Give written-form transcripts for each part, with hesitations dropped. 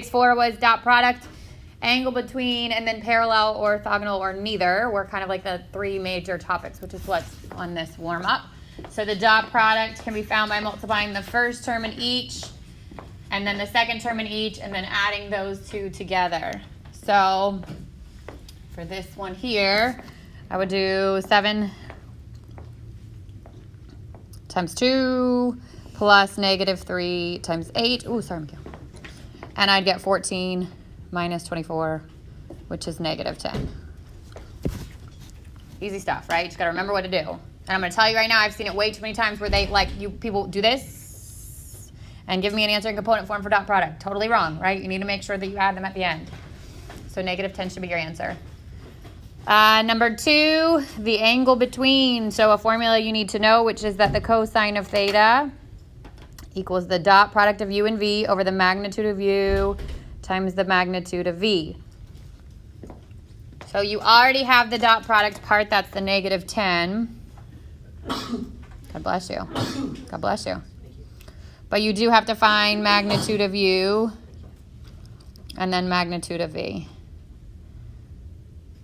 4 was dot product, angle between, and then parallel, orthogonal, or neither were kind of like the 3 major topics, which is what's on this warm-up. So the dot product can be found by multiplying the first term in each, and then the second term in each, and then adding those two together. So for this one here, I would do 7 times 2 plus negative 3 times 8. Oh, sorry, Mikhail. And I'd get 14 minus 24, which is negative 10. Easy stuff, right? Just got to remember what to do. And I'm going to tell you right now, I've seen it way too many times where people do this and give me an answer in component form for dot product. Totally wrong, right? You need to make sure that you add them at the end. So negative 10 should be your answer. Number 2, the angle between. So a formula you need to know, which is that the cosine of theta equals the dot product of u and v over the magnitude of u times the magnitude of v. So you already have the dot product part, that's the negative 10. God bless you. God bless you. But you do have to find magnitude of u and then magnitude of v.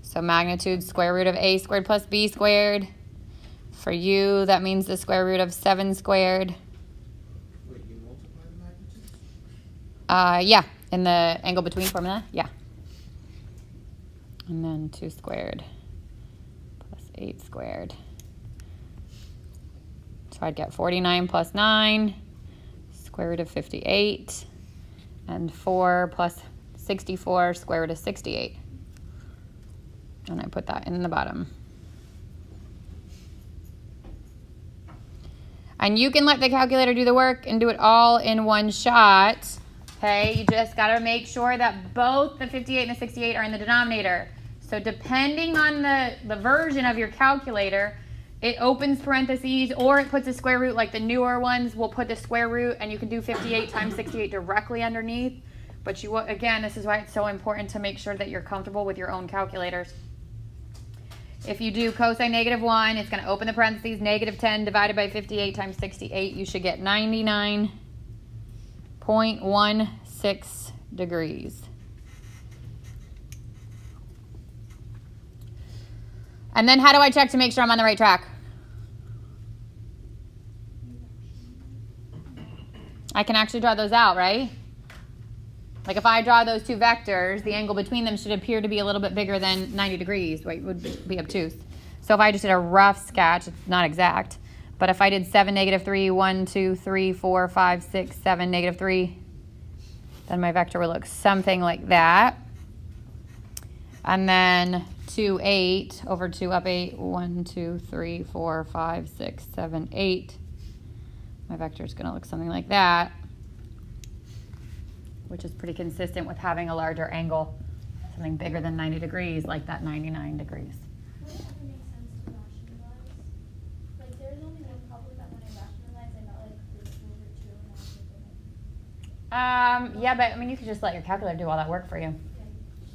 So magnitude square root of a squared plus b squared. For u, that means the square root of 7 squared. Wait, you multiply the magnitudes? Yeah, in the angle between formula, yeah. And then 2 squared plus 8 squared. So I'd get 49 plus 9, square root of 58, and 4 plus 64, square root of 68. And I put that in the bottom. And you can let the calculator do the work and do it all in one shot. Okay, you just got to make sure that both the 58 and the 68 are in the denominator. So depending on the version of your calculator, it opens parentheses or it puts a square root, like the newer ones will put the square root, and you can do 58 times 68 directly underneath. But you, again, this is why it's so important to make sure that you're comfortable with your own calculators. If you do cosine negative 1, it's going to open the parentheses, negative 10 divided by 58 times 68. You should get 99.16 degrees. And then how do I check to make sure I'm on the right track? I can actually draw those out, right? Like if I draw those two vectors, the angle between them should appear to be a little bit bigger than 90 degrees, right? It would be obtuse. So if I just did a rough sketch, it's not exact, but if I did 7, negative 3, 1, 2, 3, 4, 5, 6, 7, negative 3, then my vector would look something like that. And then 2, 8 over 2 up 8, 1, 2, 3, 4, 5, 6, 7, 8. My vector is going to look something like that, which is pretty consistent with having a larger angle, something bigger than 90 degrees, like that 99 degrees. Would it ever make sense to rationalize? Like, there's only one problem that when I rationalize, I got like this over 2 and Yeah, but I mean, you could just let your calculator do all that work for you. Okay.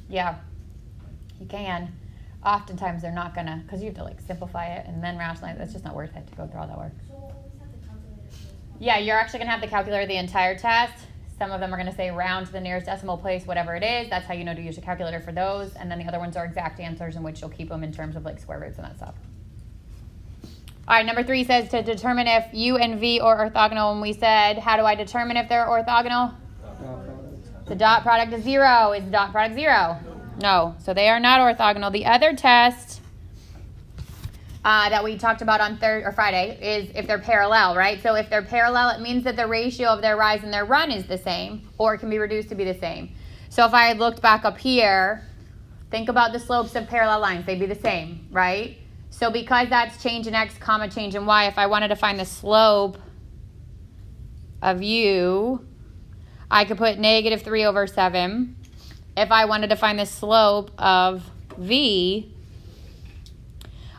Yeah, you can. Oftentimes they're not gonna, because you have to like simplify it and then rationalize. It's just not worth it to go through all that work. So we'll always have the calculator for this one. Yeah, you're actually gonna have the calculator the entire test. Some of them are going to say round to the nearest decimal place, whatever it is. That's how you know to use your calculator for those. And then the other ones are exact answers in which you'll keep them in terms of like square roots and that stuff. All right, number 3 says to determine if u and v are orthogonal. And we said, how do I determine if they're orthogonal? The dot product is 0. Is the dot product 0? No. So they are not orthogonal. The other test that we talked about on Friday is if they're parallel, right? So if they're parallel, it means that the ratio of their rise and their run is the same, or it can be reduced to be the same. So if I looked back up here, think about the slopes of parallel lines. They'd be the same, right? So because that's change in x, comma, change in y, if I wanted to find the slope of u, I could put negative 3 over 7. If I wanted to find the slope of v,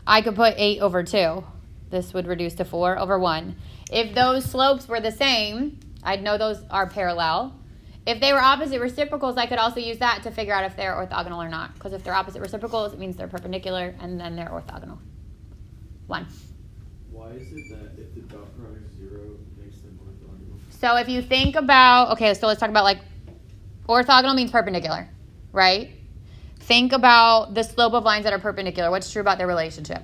I could put 8 over 2. This would reduce to 4 over 1. If those slopes were the same, I'd know those are parallel. If they were opposite reciprocals, I could also use that to figure out if they're orthogonal or not. Because if they're opposite reciprocals, it means they're perpendicular, and then they're orthogonal. 1. Why is it that if the dot product is 0, it makes them orthogonal? So if you think about, okay, so let's talk about like Orthogonal means perpendicular, right? Think about the slope of lines that are perpendicular. What's true about their relationship?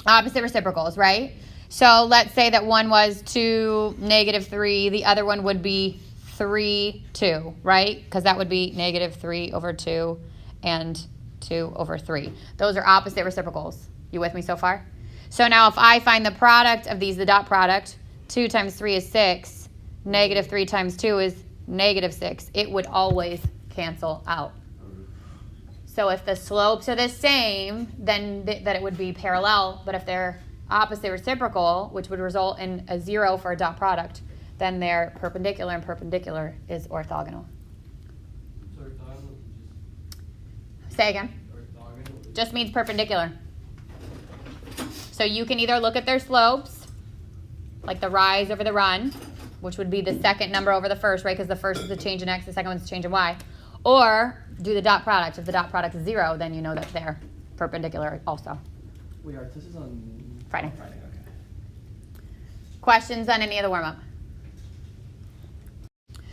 Opposite reciprocals, right? So let's say that one was 2, -3. The other one would be 3, 2, right? Because that would be -3 over 2 and 2 over 3. Those are opposite reciprocals. You with me so far? So now if I find the product of these, the dot product, 2 times 3 is 6. -3 times 2 is -6. It would always cancel out. So if the slopes are the same, then that it would be parallel. But if they're opposite reciprocal, which would result in a 0 for a dot product, then they're perpendicular, and perpendicular is orthogonal. So orthogonal Say again. Just means perpendicular. So you can either look at their slopes, like the rise over the run, which would be the second number over the first, right? Because the first is the change in x, the second one's the change in y. Or do the dot product. If the dot product is 0, then you know that they're perpendicular also. Wait, our test is on Friday. Friday, okay. Questions on any of the warm-up?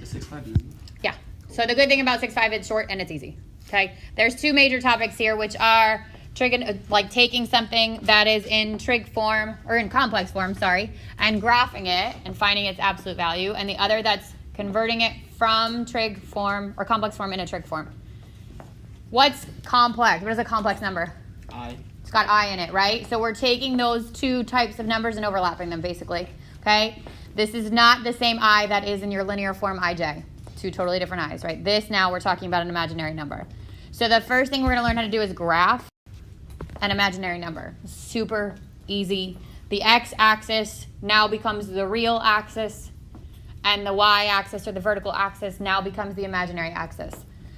Is 6-5 easy? Yeah. So the good thing about 6-5, it's short and it's easy. Okay. There's two major topics here, which are like taking something that is in trig form, or in complex form, sorry, and graphing it and finding its absolute value, and the other that's converting it from trig form or complex form into trig form. What's complex? What is a complex number? I. It's got I in it, right? So we're taking those two types of numbers and overlapping them, basically. Okay? This is not the same I that is in your linear form ij. Two totally different I's, right? This now we're talking about an imaginary number. So the first thing we're going to learn how to do is graph an imaginary number. Super easy. The x-axis now becomes the real axis, and the y-axis or the vertical axis now becomes the imaginary axis.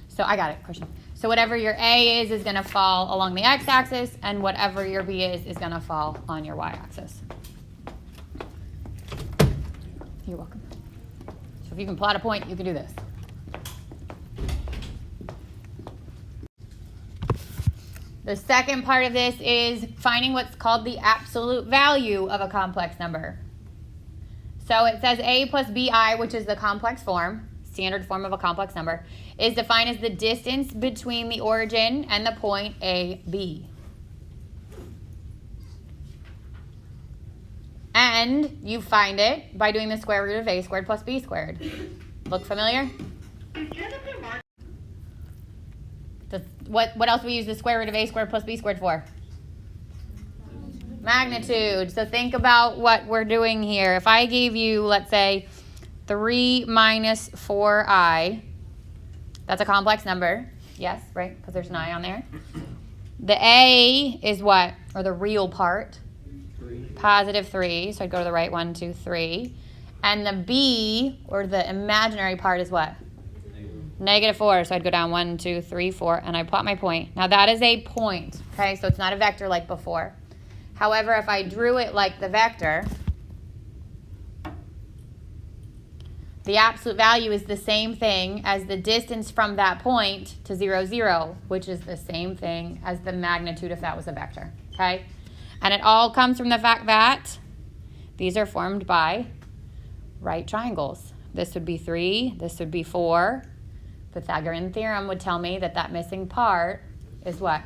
So I got it, Christian. So whatever your A is going to fall along the x-axis, and whatever your B is going to fall on your y-axis. You're welcome. So if you can plot a point, you can do this. The second part of this is finding what's called the absolute value of a complex number. So it says a plus bi, which is the complex form, standard form of a complex number, is defined as the distance between the origin and the point A, B. And you find it by doing the square root of a squared plus b squared. Look familiar? What else do we use the square root of a squared plus b squared for? Magnitude. So think about what we're doing here. If I gave you, let's say, 3 minus 4i, that's a complex number. Yes, right? Because there's an I on there. The a is what? Or the real part? 3. Positive 3. So I'd go to the right, 1, 2, 3. And the b, or the imaginary part, is what? Negative 4. So I'd go down 1, 2, 3, 4, and I plot my point. Now that is a point, okay? So it's not a vector like before. However, if I drew it like the vector, the absolute value is the same thing as the distance from that point to 0, 0, which is the same thing as the magnitude if that was a vector, okay? And it all comes from the fact that these are formed by right triangles. This would be 3, this would be 4. Pythagorean theorem would tell me that that missing part is what?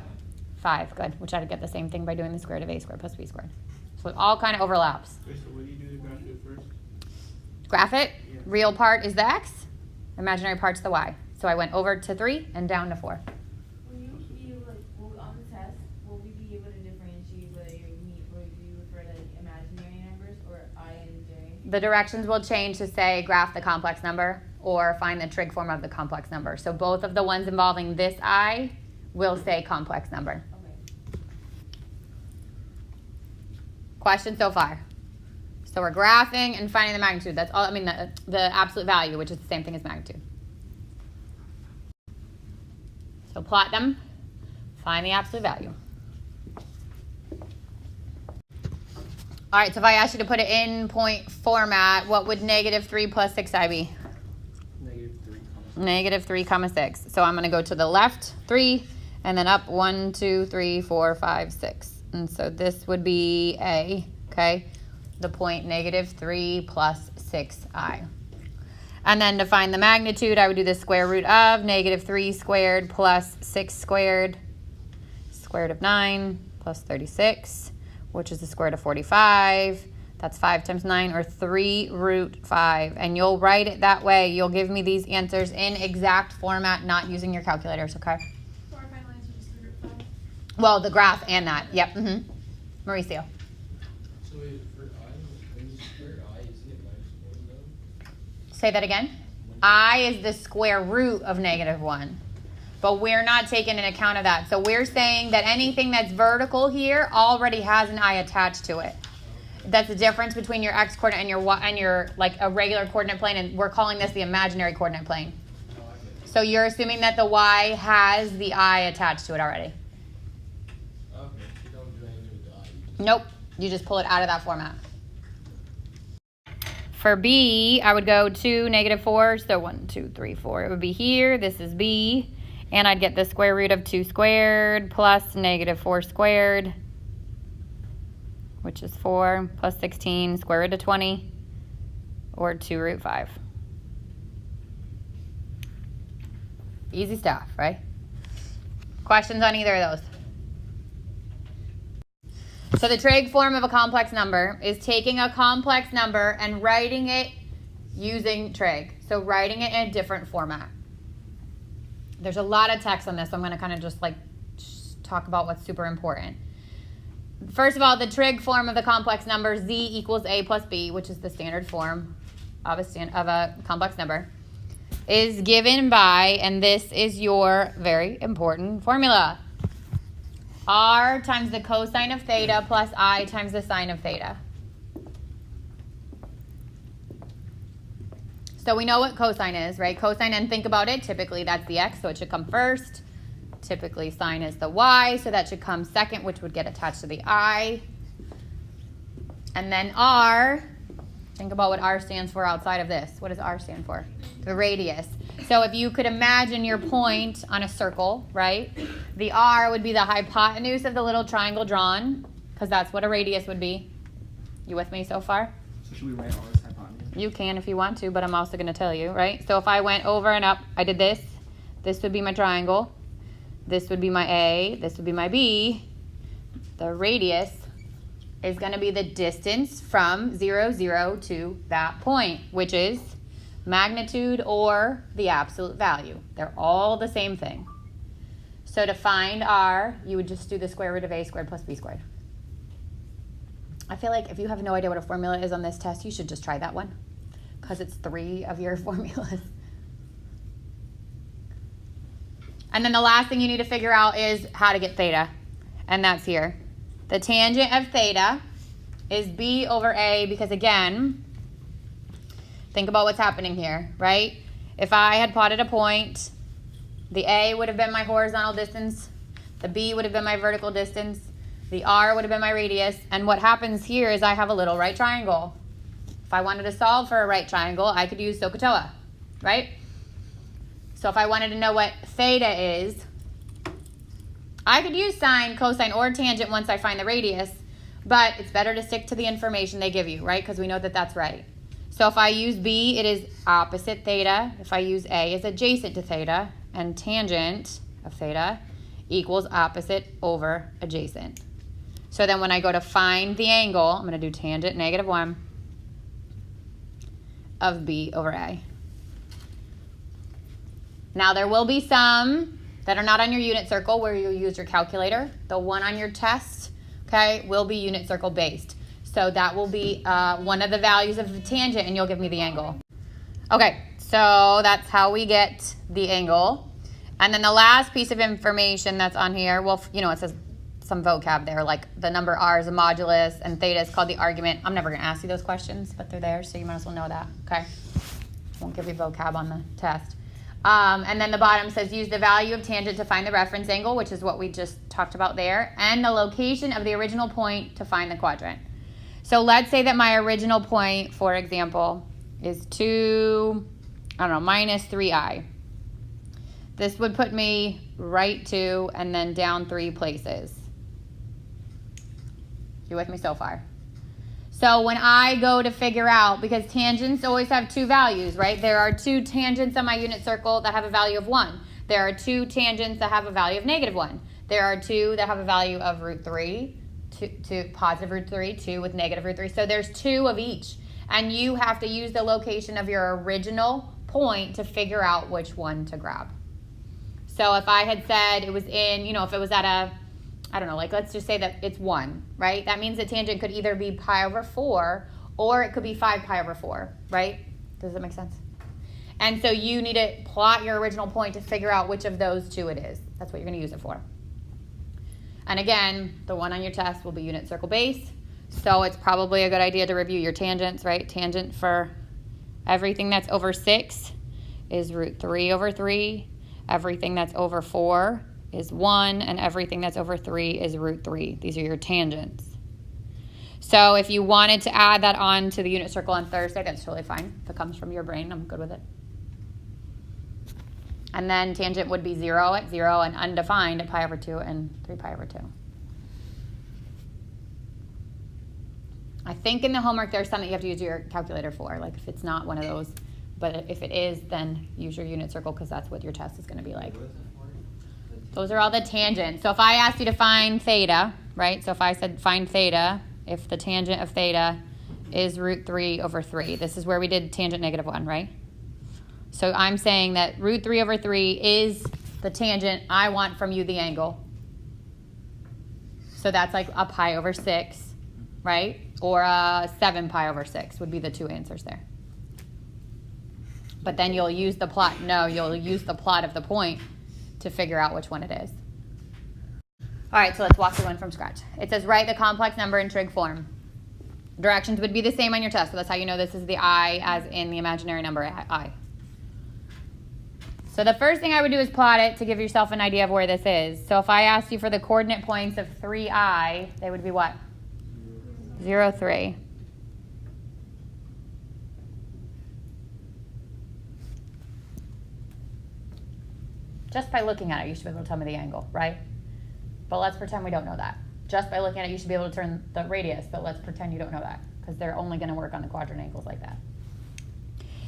5, good, which I'd get the same thing by doing the square root of a squared plus b squared. So it all kind of overlaps. Wait, so what do you do to graph it first? Graph it. Yeah. Real part is the x. Imaginary part's the y. So I went over to 3 and down to 4. Will you be able, on the test, will we be able to differentiate whether you refer to imaginary numbers or I and J? The directions will change to say graph the complex number or find the trig form of the complex number. So both of the ones involving this I will say complex number. Okay. Question so far? So we're graphing and finding the magnitude. That's all. I mean, the absolute value, which is the same thing as magnitude. So plot them, find the absolute value. All right, so if I asked you to put it in point format, what would -3 plus 6i be? -3, -3, 6. So I'm going to go to the left 3 and then up 1, 2, 3, 4, 5, 6. And so this would be A, okay? The point -3 plus 6i. And then to find the magnitude, I would do the square root of negative 3 squared plus 6 squared, square root of 9 plus 36, which is the square root of 45. That's 5 times 9, or 3 root 5. And you'll write it that way. You'll give me these answers in exact format, not using your calculators, okay? So our final answer is 3 root 5. Well, the graph and that. Yep. Mauricio. So wait, for I, when you square I, isn't it minus 1 though? Say that again. I is the square root of negative 1. But we're not taking into account of that. So we're saying that anything that's vertical here already has an I attached to it. That's the difference between your x coordinate and your like a regular coordinate plane, and we're calling this the imaginary coordinate plane. So you're assuming that the y has the I attached to it already. Okay, you don't do anything with the I. You just Nope. You just pull it out of that format. For B, I would go 2, negative 4. So 1, 2, 3, 4. It would be here. This is B. And I'd get the square root of 2 squared plus negative 4 squared, which is 4, plus 16, square root of 20, or 2 root 5. Easy stuff, right? Questions on either of those? So the trig form of a complex number is taking a complex number and writing it using trig. So writing it in a different format. There's a lot of text on this, so I'm going to kind of just talk about what's super important. First of all, the trig form of the complex number z equals a plus b, which is the standard form of a complex number, is given by, and this is your very important formula, r times the cosine of theta plus I times the sine of theta. So we know what cosine is, right? Cosine, and think about it, typically that's the x, so it should come first. Typically sine is the y, so that should come second, which would get attached to the I. And then r, think about what r stands for outside of this. What does r stand for? The radius. So if you could imagine your point on a circle, right? The r would be the hypotenuse of the little triangle drawn, because that's what a radius would be. You with me so far? So should we write R as hypotenuse? You can if you want to, but I'm also going to tell you, right? So if I went over and up, I did this. This would be my triangle. This would be my A. This would be my B. The radius is going to be the distance from 0, 0 to that point, which is magnitude or the absolute value. They're all the same thing. So to find r, you would just do the square root of a squared plus b squared. I feel like if you have no idea what a formula is on this test, you should just try that one, because it's 3 of your formulas. And then the last thing you need to figure out is how to get theta, and that's here. The tangent of theta is b over a, because again, think about what's happening here, right? If I had plotted a point, the a would have been my horizontal distance, the b would have been my vertical distance, the r would have been my radius, and what happens here is I have a little right triangle. If I wanted to solve for a right triangle, I could use SOHCAHTOA, right? So if I wanted to know what theta is, I could use sine, cosine, or tangent once I find the radius, but it's better to stick to the information they give you, right? Because we know that that's right. So if I use b, it is opposite theta. If I use a, it's adjacent to theta, and tangent of theta equals opposite over adjacent. So then when I go to find the angle, I'm going to do tangent negative 1 of b over a. Now there will be some that are not on your unit circle where you'll use your calculator. The one on your test, okay, will be unit circle based. So that will be one of the values of the tangent, and you'll give me the angle. Okay, so that's how we get the angle. And then the last piece of information that's on here, well, you know, it says some vocab there, like the number r is a modulus and theta is called the argument. I'm never going to ask you those questions, but they're there, so you might as well know that, okay? Won't give you vocab on the test. And then the bottom says use the value of tangent to find the reference angle, which is what we just talked about there, and the location of the original point to find the quadrant. So let's say that my original point, for example, is minus 3i. This would put me right 2 and then down 3 places. You with me so far? So when I go to figure out, because tangents always have two values, right? There are two tangents on my unit circle that have a value of 1. There are two tangents that have a value of -1. There are two that have a value of √3 to positive √3, 2 with negative √3. So there's 2 of each. And you have to use the location of your original point to figure out which one to grab. So if I had said it was in, if it was at a, I don't know, like let's just say that it's 1, right? That means the tangent could either be pi over 4 or it could be 5 pi over 4, right? Does that make sense? And so you need to plot your original point to figure out which of those two it is. That's what you're going to use it for. And again, the one on your test will be unit circle base. So it's probably a good idea to review your tangents, right? Tangent for everything that's over 6 is √3 over 3. Everything that's over 4 is 1. And everything that's over 3 is √3. These are your tangents. So if you wanted to add that on to the unit circle on Thursday, that's totally fine. If it comes from your brain, I'm good with it. And then tangent would be 0 at 0 and undefined at pi over 2 and 3 pi over 2. I think in the homework there's something you have to use your calculator for, like if it's not one of those. But if it is, then use your unit circle because that's what your test is going to be like. Those are all the tangents. So if I asked you to find theta, right? So if I said find theta, if the tangent of theta is √3 over 3. This is where we did tangent -1, right? So I'm saying that √3 over 3 is the tangent. I want from you the angle. So that's like a pi over 6, right? Or a 7 pi over 6 would be the two answers there. But then you'll use the plot. No, you'll use the plot of the point to figure out which one it is. All right, so let's walk through one from scratch. It says write the complex number in trig form. Directions would be the same on your test, so that's how you know this is the I as in the imaginary number I. So the first thing I would do is plot it to give yourself an idea of where this is. So if I asked you for the coordinate points of 3i, they would be what? 0, 3. Just by looking at it, you should be able to tell me the angle, right? But let's pretend we don't know that. Just by looking at it, you should be able to turn the radius, but let's pretend you don't know that because they're only going to work on the quadrant angles like that.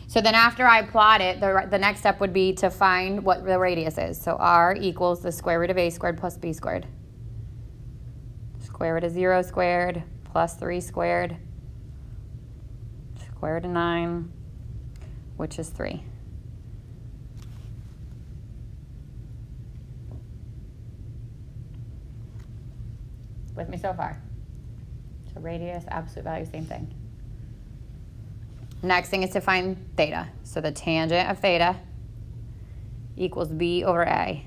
So then after I plot it, the next step would be to find what the radius is. So r equals the square root of a squared plus b squared. Square root of 0 squared plus 3 squared. Square root of 9, which is 3. With me so far? So radius, absolute value, same thing. Next thing is to find theta. So the tangent of theta equals b over a.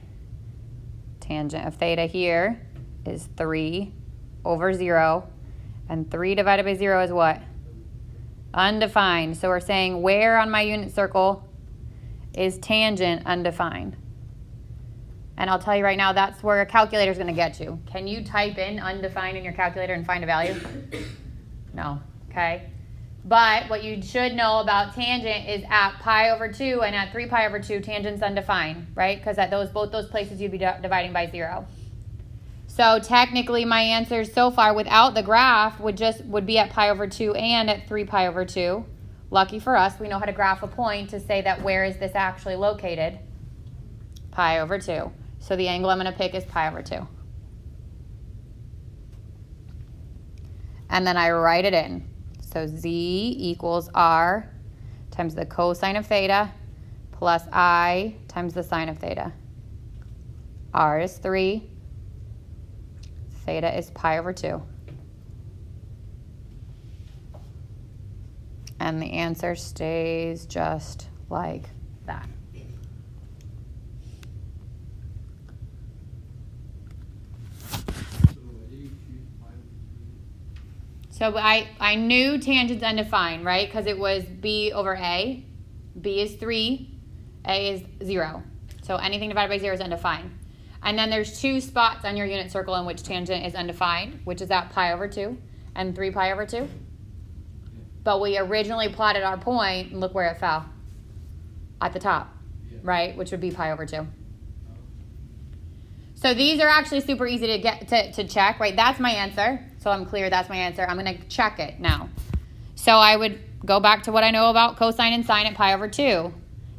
Tangent of theta here is 3 over 0. And 3 divided by 0 is what? Undefined. So we're saying where on my unit circle is tangent undefined? And I'll tell you right now, that's where a calculator is going to get you. Can you type in undefined in your calculator and find a value? No. Okay. But what you should know about tangent is at pi over 2 and at 3 pi over 2, tangent's undefined, right? Because at both those places you'd be dividing by 0. So technically my answers so far without the graph would be at pi over 2 and at 3 pi over 2. Lucky for us, we know how to graph a point to say that where is this actually located? Pi over 2. So the angle I'm going to pick is pi over 2. And then I write it in. So z equals r times the cosine of theta plus I times the sine of theta. R is 3. Theta is pi over 2. And the answer stays just like that. So I knew tangent's undefined, right? Because it was b over a. B is 3. A is 0. So anything divided by 0 is undefined. And then there's 2 spots on your unit circle in which tangent is undefined, which is at pi over 2 and 3 pi over 2. But we originally plotted our point, and look where it fell. At the top, right? Which would be pi over 2. So these are actually super easy to get to check, right? That's my answer. So I'm clear that's my answer. I'm going to check it now. So I would go back to what I know about cosine and sine at pi over 2.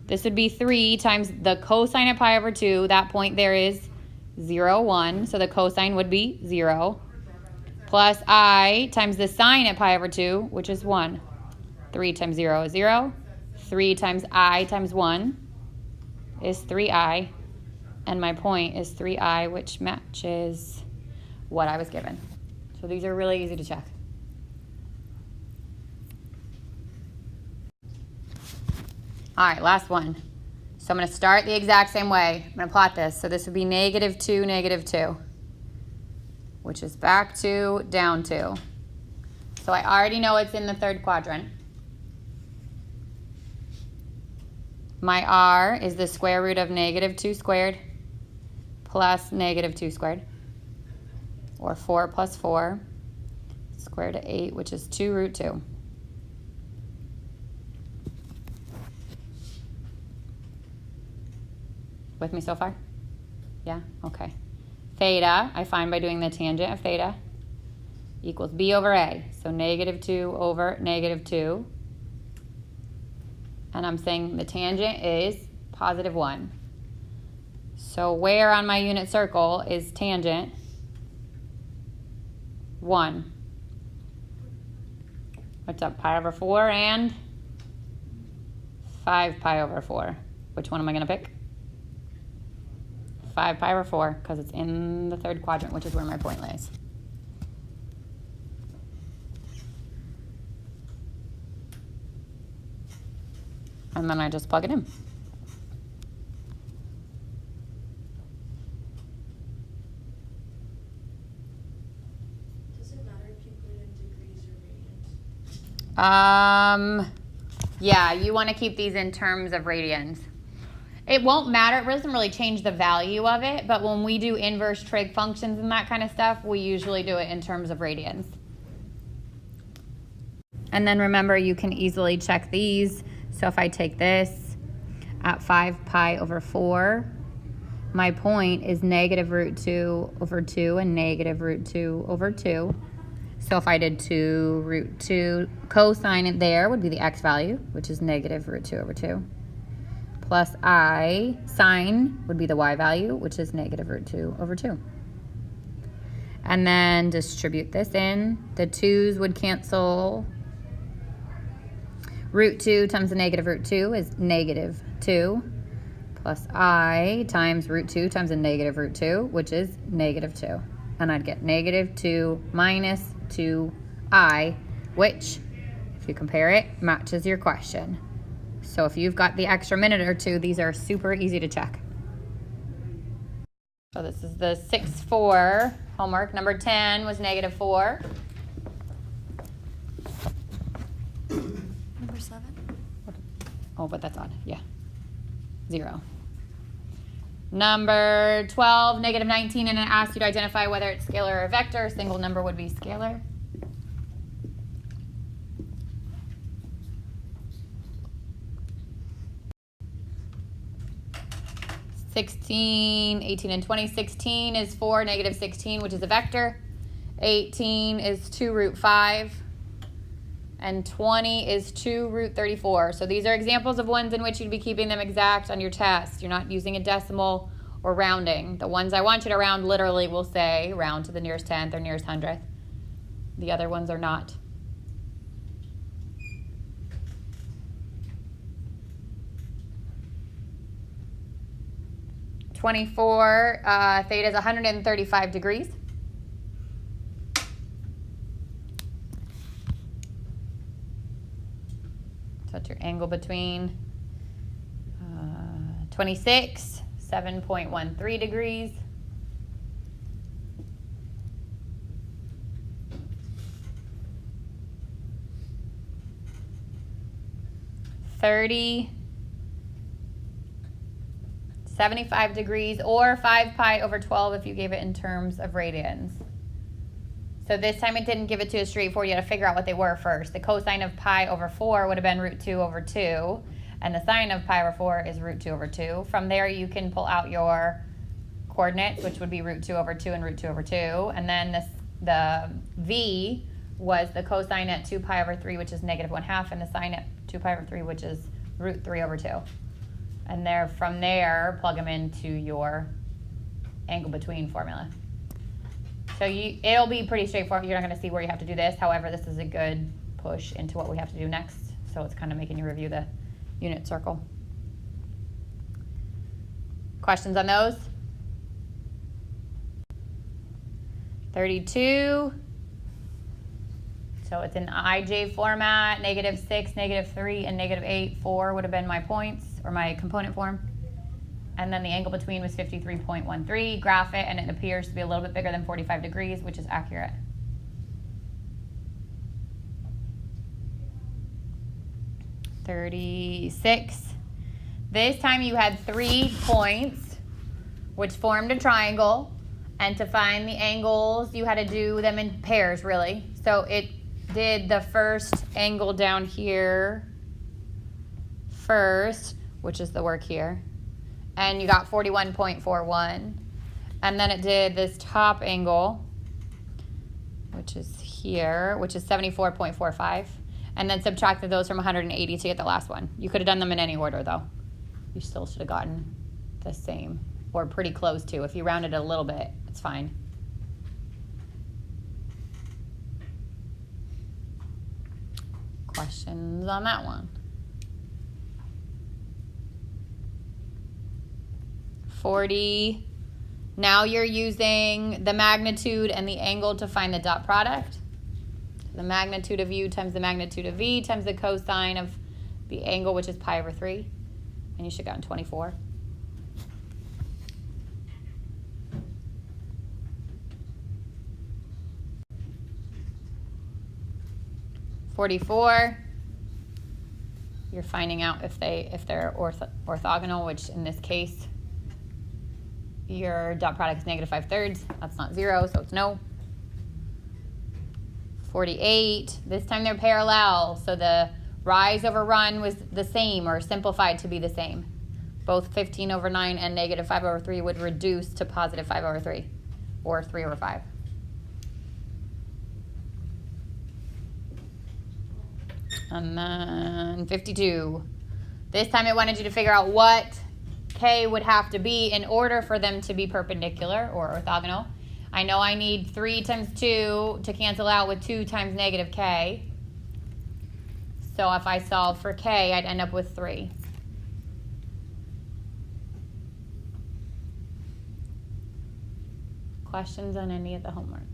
This would be 3 times the cosine at pi over 2. That point there is 0, 1. So the cosine would be 0. Plus I times the sine at pi over 2, which is 1. 3 times 0 is 0. 3 times I times 1 is 3i. And my point is 3i, which matches what I was given. So these are really easy to check. All right, last one. So I'm going to start the exact same way. I'm going to plot this. So this would be -2, -2, which is back 2, down 2. So I already know it's in the third quadrant. My r is the square root of -2 squared plus -2 squared, or 4 plus 4, square root of 8, which is 2 root 2. With me so far? Yeah? Okay. Theta, I find by doing the tangent of theta, equals b over a. So -2 over -2. And I'm saying the tangent is +1. So where on my unit circle is tangent 1? What's up? Pi over 4 and 5 pi over 4. Which one am I going to pick? 5 pi over 4, because it's in the third quadrant, which is where my point lays. And then I just plug it in. Does it matter if you put it in degrees or radians? Yeah, you want to keep these in terms of radians. It won't matter. It doesn't really change the value of it, but when we do inverse trig functions and that kind of stuff, we usually do it in terms of radians. And then remember, you can easily check these. So if I take this at 5 pi over 4, my point is -√2 over 2 and -√2 over 2. So if I did 2 root 2, cosine it there would be the x value, which is -√2 over 2. Plus I, sine would be the y value, which is -√2 over 2. And then distribute this in. The 2's would cancel. √2 times the -√2 is -2. Plus I times √2 times the -√2, which is -2. And I'd get -2 minus 2i, which, if you compare it, matches your question. So if you've got the extra minute or two, these are super easy to check. So this is the 6-4 homework. Number 10 was -4. Number 7? Oh, but that's odd. Yeah. 0. Number 12, -19, and it asks you to identify whether it's scalar or vector. Single number would be scalar. (16, 18, and 20). 16 is 4, -16, which is a vector. 18 is 2 root 5. And 20 is 2 root 34. So these are examples of ones in which you'd be keeping them exact on your test. You're not using a decimal or rounding. The ones I want you to round literally will say round to the nearest tenth or nearest hundredth. The other ones are not. Theta is 135 degrees. So that's your angle between 26, 7.13 degrees. (30, 75 degrees, or 5 pi over 12 if you gave it in terms of radians. So this time it didn't give it to us straightforward. You had to figure out what they were first. The cosine of pi over 4 would have been √2 over 2, and the sine of pi over 4 is √2 over 2. From there you can pull out your coordinates, which would be √2 over 2 and √2 over 2, and then the v was the cosine at 2 pi over 3, which is negative 1/2, and the sine at 2 pi over 3, which is root 3 over 2. And there, from there, plug them into your angle between formula. So it'll be pretty straightforward. You're not going to see where you have to do this. However, this is a good push into what we have to do next. So it's kind of making you review the unit circle. Questions on those? 32. So it's in IJ format, -6, -3, and -8. 4 would have been my points, or my component form. And then the angle between was 53.13. Graph it, and it appears to be a little bit bigger than 45 degrees, which is accurate. (36). This time you had 3 points, which formed a triangle. And to find the angles, you had to do them in pairs, really. So it did the first angle down here first, which is the work here. And you got 41.41. And then it did this top angle, which is here, which is 74.45. And then subtracted those from 180 to get the last one. You could have done them in any order, though. You still should have gotten the same, or pretty close to. If you rounded it a little bit, it's fine. Questions on that one? 40. Now you're using the magnitude and the angle to find the dot product. The magnitude of u times the magnitude of v times the cosine of the angle, which is pi over 3. And you should have gotten 24. (44). You're finding out if they're orthogonal, which in this case your dot product is -5/3. That's not 0, so it's no. 48. This time they're parallel, so the rise over run was the same, or simplified to be the same. Both 15/9 and -5/3 would reduce to +5/3, or 3/5. And then 52. This time it wanted you to figure out what k would have to be in order for them to be perpendicular or orthogonal. I know I need 3 times 2 to cancel out with 2 times -k. So if I solve for k, I'd end up with 3. Questions on any of the homework?